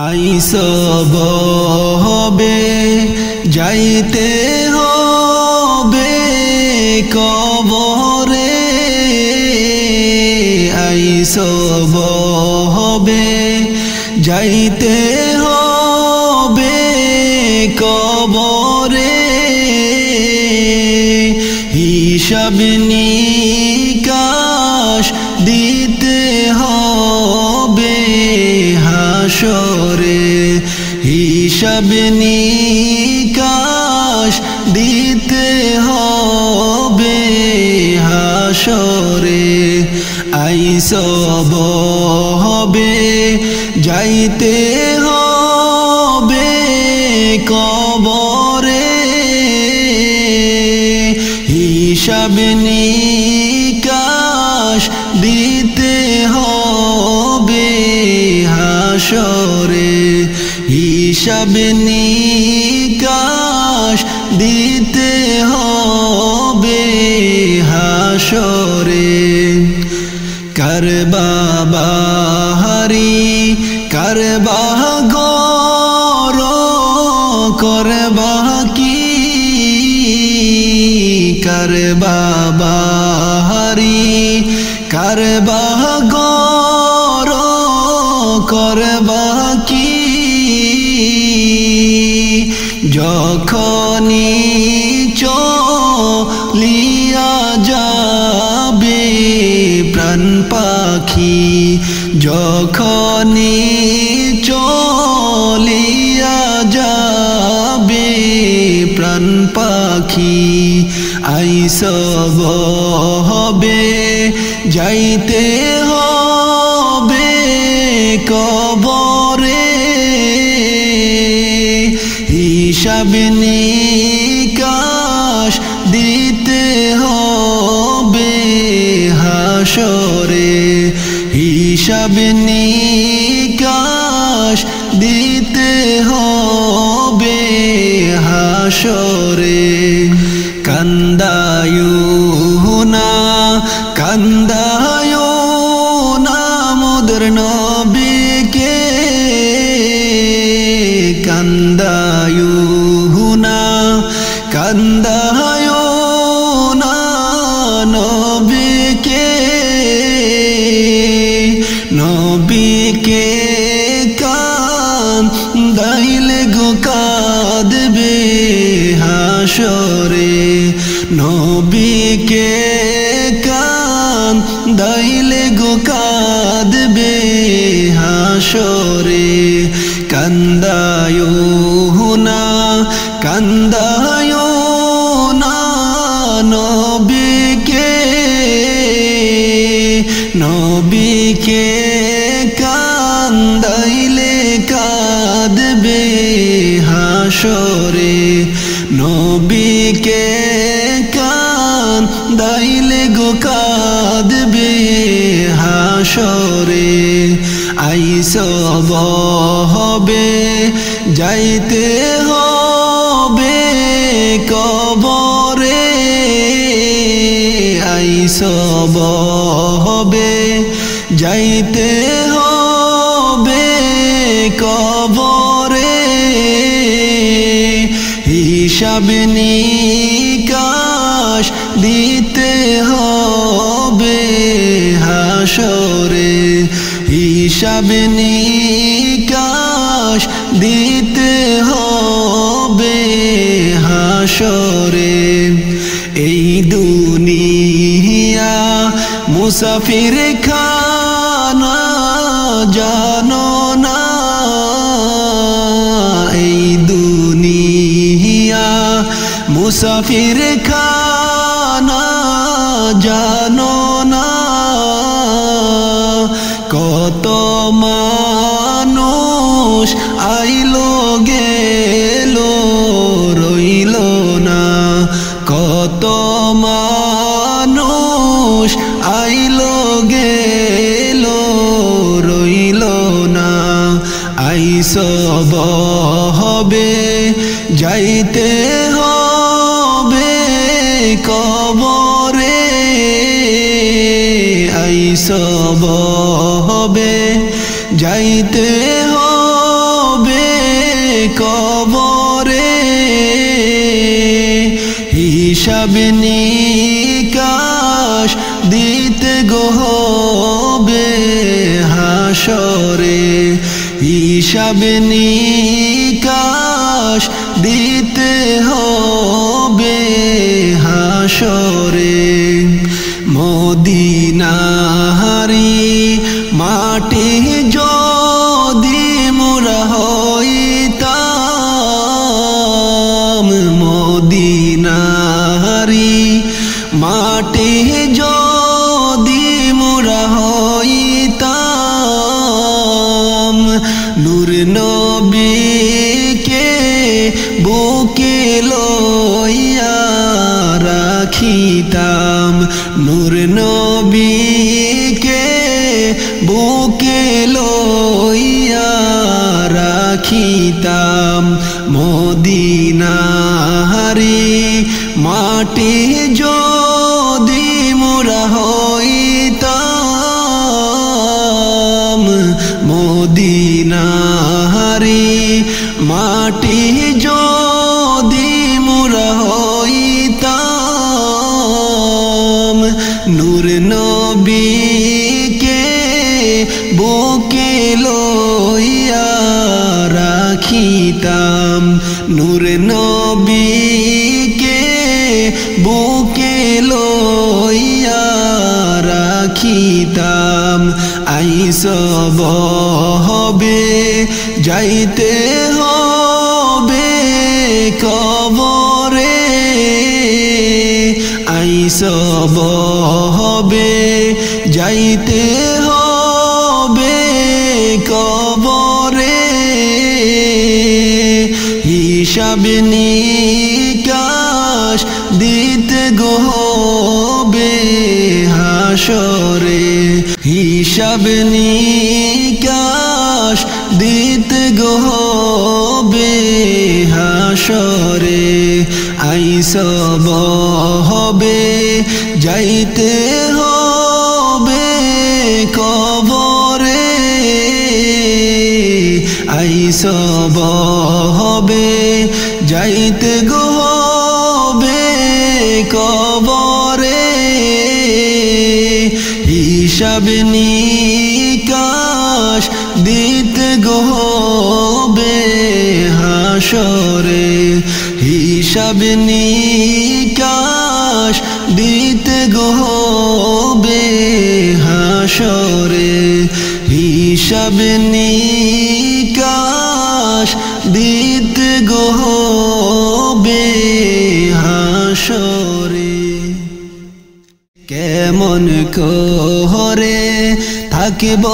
আইসব হবে যাইতে হবে কবরে, আইসব হবে যাইতে হবে কবরে, হিসাব নিকাশ দিতে হবে হাসরে, হিসাব নিকাশ দিতে হবে হাসরে, আইসব হবে যাইতে হবে কবরে, হিসাব নিকাশ দিতে হবে হাসরে, হিসাব নিকাশ দিতে হবে হাসরে। কারবা বাহারি কারবা গর করবা কি, কারবা বাহারি কারবা গর করবা কি, যখনই চলিয়া যাবে প্রাণ পাখি, যখনই চলিয়া যাবে প্রাণ পাখি, আইসব হবে যাইতে হবে কবরে, হিসাব নিকাশ দিতে হবে হাসরে, হিসাব নিকাশ দিতে হবে হাসরে। কান্দায়ু না কান্দায়ু না মোদের নবীকে, কান্দায়ু না কান্দায়ু না নবীকে, নবীকে কান্দাইলে গো কাঁদবে হাসরে, নবীকে কান্দাইলে গো কাঁদবে হাসরে, কান্দায়ু না কান্দায়ু না নবীকে, নবীকে কান্দাইলে কাঁদবে হাসরে, নবীকে কান্দাইলে গো কাঁদবে হাসরে, আইসব হবে যাইতে হবে কবরে, আইসব হবে যাইতে হবে কবরে, হিসাব নিকাশ দিতে হবে হাসরে, হিসাব নিকাশ দিতে হবে হাসরে। এই দুনিয়া মুসাফির খানা জানো না, এই দুনিয়া মুসাফির খানা জানো না, কত মানুষ আইলো গেলো রইল না, কত মানুষ আইলো গেলো রইল না, আইসব হবে যাইতে হবে কবরে, আইসব হবে যাইতে হবে হিসাব নিকাশ দিতে গো হবে হাসরে হিসাব নিকাশ দিতে হবে হাসরে মদিনারি মাটি যদি মোরা হইতাম মদিনারি মাটি যদি মোরা হইতাম নূর নবীকে বুকে লইয়া রাখিতাম নূর নবীকে বুকে লইয়া রাখিতাম মদিনারি মাটি যদি মোরা হইতাম মদিনারি মাটি যদি মোরা হইতাম নূর নবীকে বুকে লইয়া রাখিতাম নূর নবীকে বুকে লইয়া রাখিতাম আইসব হবে যাইতে হবে কবরে আইসব হবে যাইতে হবে কবরে হিসাব নিকাশ দিতে গো হবে হাসরে হিসাব নিকাশ দিতে গো হবে হাসরে আইসব হবে যাইতে হবে কবরে আইসব হবে যাইতে গো হবে কবরে হিসাব নিকাশ দিতে গো হবে হাসরে হিসাব নিকাশ দিতে গো হবে হাসরে হিসাব নিকাশ দিতে গো হবে হাসরে কেমন করে থাকিব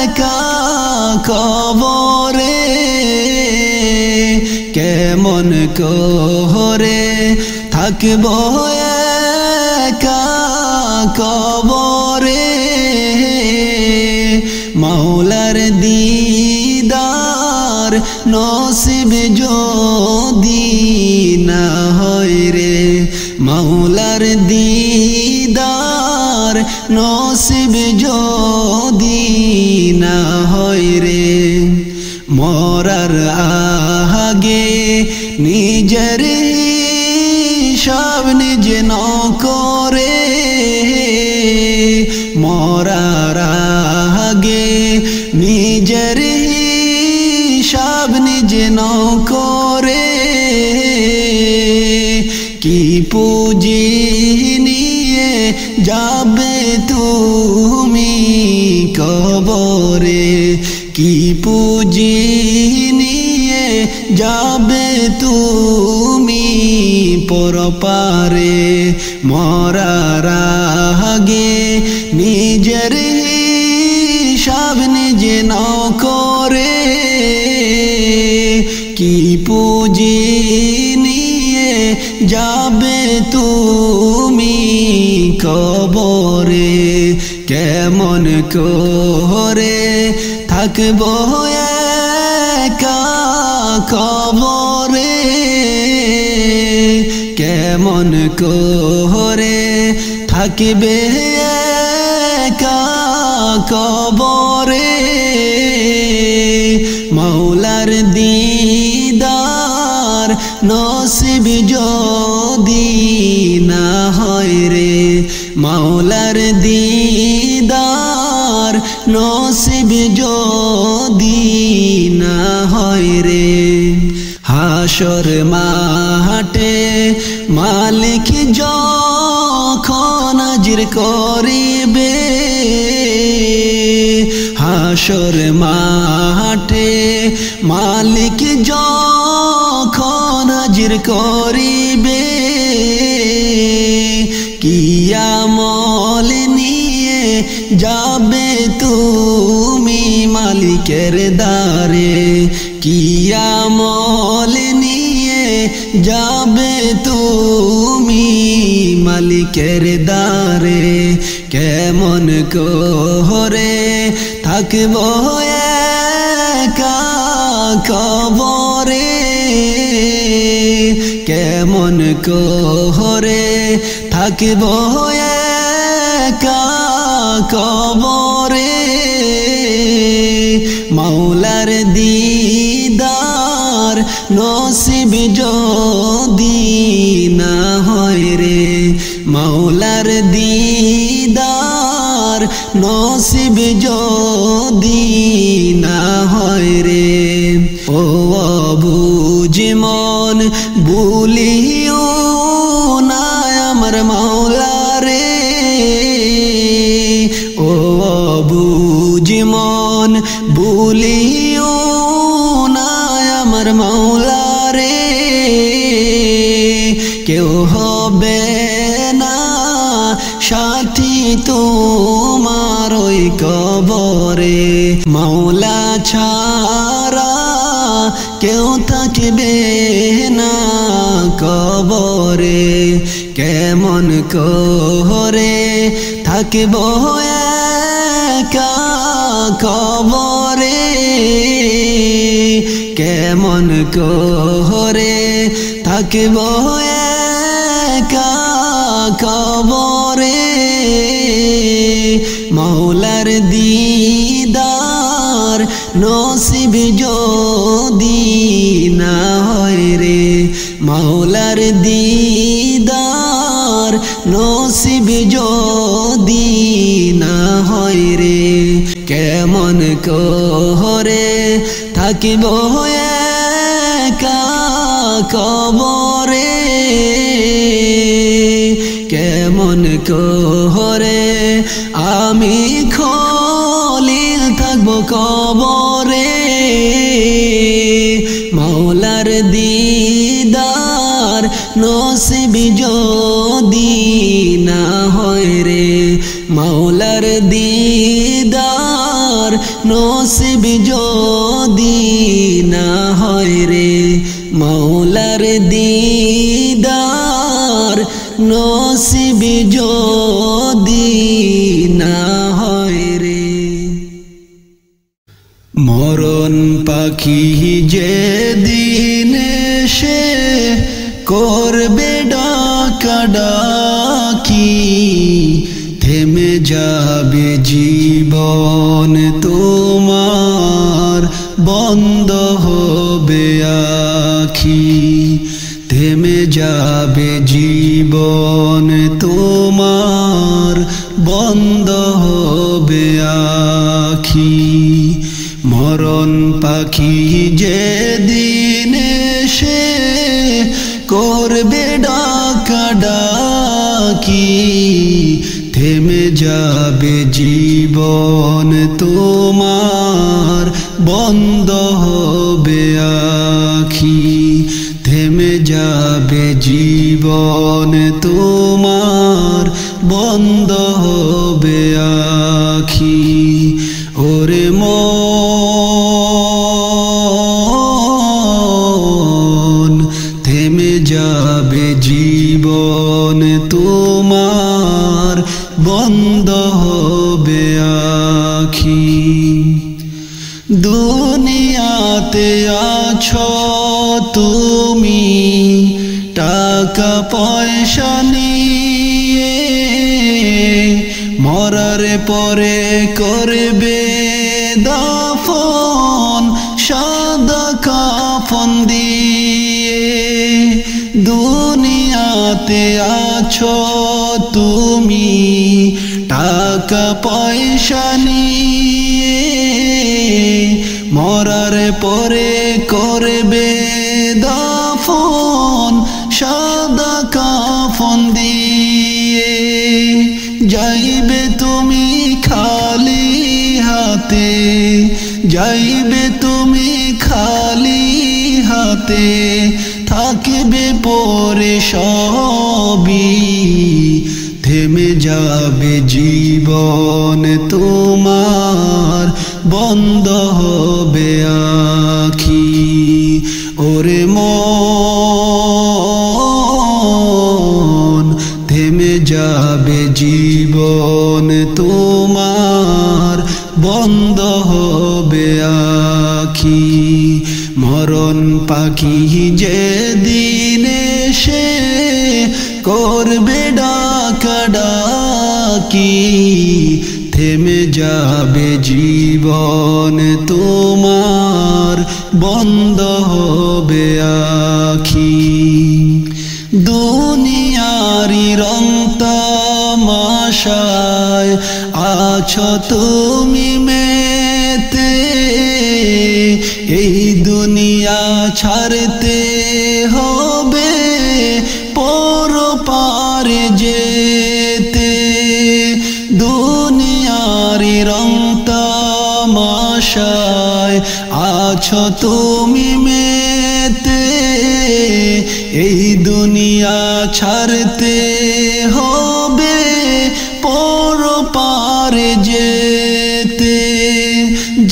একা কবরে কেমন করে থাকিব একা কবরে মাওলার দিদার নসিব যদি না হয় রে মাওলার দিদার নসিব যদি না হয় রে মরার আগে নিজের হিসাব নিজে ন করে মরার আগে নিজের হিসাব নিজে ন করে কি পুঁজি নিয়ে যাবে তুমি কবরে কি পুঁজি নিয়ে যাবে তুমি পরপারে মরার আগে নিজের হিসাব নিজে ন করে কি পুঁজি নিয়ে যাবে তুমি কবরে কেমন করে থাকব একা কবরে কেমন করে থাকবে একা কবরে মাওলার দিদার নসিব যদি না হয় রে মাওলার দিদার নসিব যদি না হয় রে হাসর মাঠে মালিক যখন হাজির করিবে হাসর মাঠে মালিক যখন হাজির করিবে কিয়ামত নিয়ে যাবে তুমি মালিকের দ্বারে কিয়ামত নিয়ে যাবে তুমি মালিকের দ্বারে কেমন করে থাকব একা কবরে কেমন করে থাকব একা কবরে মাওলার দিদার নসিব যদি না হয় রে মাওলার দিদার নসিব যদি না হয় রে ও বুঝ মন ভুলিও না আমার মাওলা রে ও বুঝ মন ভুলিও না আমার মাওলা রে কেউ হবে না সাথী তোমার ওই কবরে মাওলা ছাড়া কেউ থাকবে না কবরে কেমন করে থাকব একা কবরে কেমন করে থাকব একা কবরে মাওলার দিদার নসিব যদি না হয় রে মাওলার দিদার নসিব যদি না হয় রে কেমন করে থাকিব একা কবরে কেমন করে আমি খলিল থাকব কবরে মাওলার দিদার নসিব যদি না হয় রে মাওলার দিদার নসিব যদি না হয় রে মাওলার দিদার নসিব যদি না হয় রে মরণ পাখি যে দিন সে করবে ডাকাডাকি থেমে যাবে জীবন তোমার বন্ধ হবে আখি থেমে যাবে জীবন তোমার বন্ধ হবে আখি মরণ পাখি যে দিন সে করবে ডাকাডাকি থেমে যাবে জীবন তোমার বন্ধ হবে আখি থেমে যাবে জীবন তোমার বন্ধ হবে আখি ওরে মন থেমে যাবে জীবন তোমার বন্ধ হবে আখি দুনিয়াতে আছো তুমি টাকা পয়সা নিয়ে মরার পরে করবে দাফন সাদা কাফন দিয়ে দুনিয়া তুমি টাকা পয়সা নিয়ে, মরার পরে করবে দাফন সাদা কাফন দিয়ে। যাইবে তুমি খালি হাতে, যাইবে তুমি খালি হাতে, থাকবে পরে সবই, থেমে যাবে জীবন তোমার, বন্ধ হবে আখি। ওরে মন, থেমে যাবে জীবন তোমার, বন্ধ হবে আখি। মরণ পাখি যেদিন এসে করবে ডাকাডাকি, থেমে যাবে জীবন তোমার, বন্ধ হবে আখি। দুনিয়ারি রং তামাশায় আছো তুমি মেতে, এই দুনিয়া ছাড়তে হবে পরপারে যেতে। দুনিয়ারি রং তামাশায় আছো তুমি মেতে, এই দুনিয়া ছাড়তে হবে পরপারে যেতে।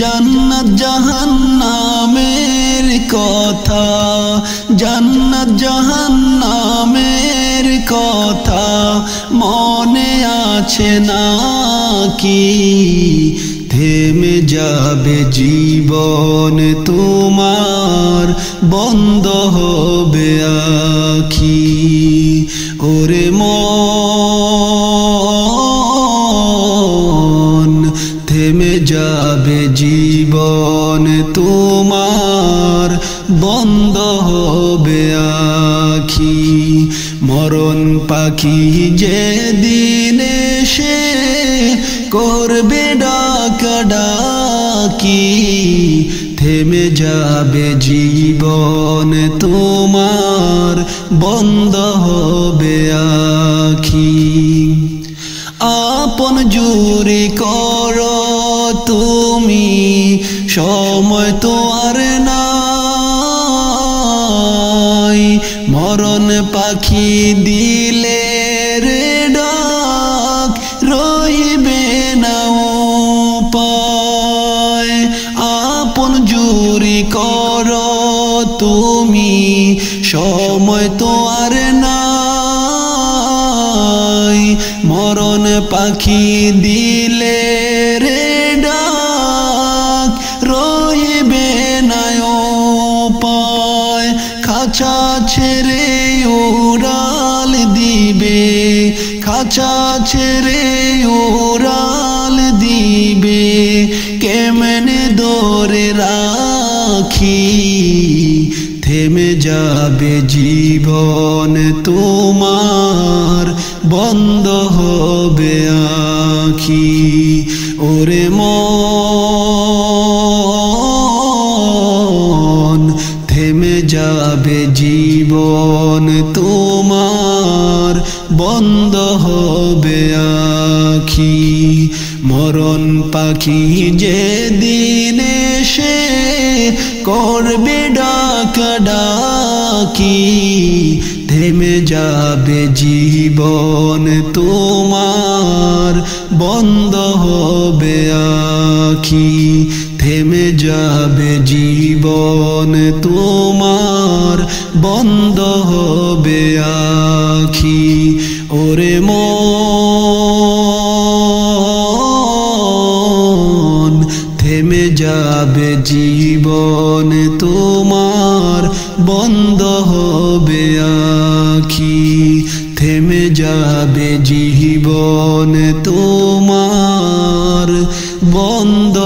জান্নাত জাহান্নামের কথা, জান্নাত জাহান্নামের কথা মনে আছে নাকি? থেমে যাবে জীবন তোমার, বন্ধ হবে আখি। ওরে মন, থেমে যাবে জীবন তোমার, বন্ধ হবে আখি। মরণ পাখি যেদিন এসে করবে ডাকাডাকি, থেমে যাবে জীবন তোমার, বন্ধ হবে আখি। আপন জুরি করো তুমি, সময় তো আর নাই। মরণ পাখি দিলে রে ডাক, রইবে না উপায়। আপন জুরি করো তুমি, সময় তো আর নাই। মরণ পাখি দিলে রে ডাক, রইবে না উপায়। খাঁচা ছেড়ে উড়াল দিবে, খাঁচা ছেড়ে উড়াল দিবে, কেমনে দৌড়ে রাখি? থেমে যাবে জীবন তোমার, বন্ধ হবে আখি। ওরে মন, থেমে যাবে জীবন তোমার, বন্ধ হবে আখি। মরণ পাখি যেদিন এসে করবে ডাকাডাকি, থেমে যাবে জীবন তোমার, বন্ধ হবে আখি। থেমে যাবে জীবন তোমার, বন্ধ হবে আখি। ওরে মন, থেমে যাবে জীবন তোমার, বন্ধ হবে আখি। থেমে যাবে জীবন তোমার, বন্ধ